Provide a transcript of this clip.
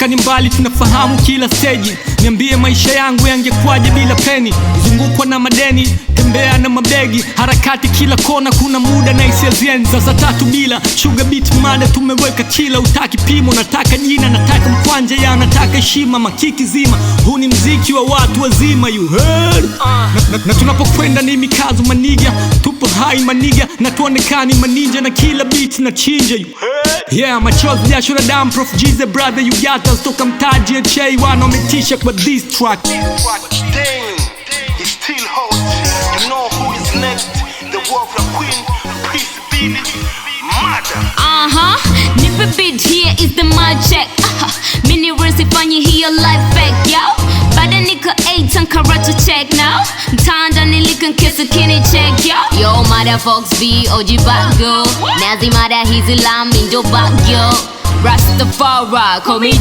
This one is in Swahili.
tulikotoka ni mbali, tunafahamu kila stage. Niambie maisha yangu yangekwaje bila peni, zungukwa na madeni, tembea na mabegi, harakati kila kona, kuna muda na hisia zenzi. Sasa tatu bila sugar beat mada tumeweka chila, utaki pimo, nataka jina, nataka mkwanja ya, nataka heshima, makiki zima. Huu ni mziki wa watu wazima, you heard? Na tunapokwenda ni mikazo maniga, tupo hai maniga, na tuonekani maninja, na kila beat na chinja, you heard? Yeah, machozi jasho na damu, Prof Jize brother you got us, toka mtaji H.A. wanaometisha kwa this track. Damn, he still hot. You know who is next? The warrior queen, Peace Billy, mother. Nipe beat, here is the mic check. Mini verse fanyi hiyo life fact, yo. Bada niko 8 and karate check now. Mtanda nilika nkesa kini check, yo. Yo, mother Fox V, OG back, yo. Nazi mother, he's a lamb, indo back, yo. Rastafari, call me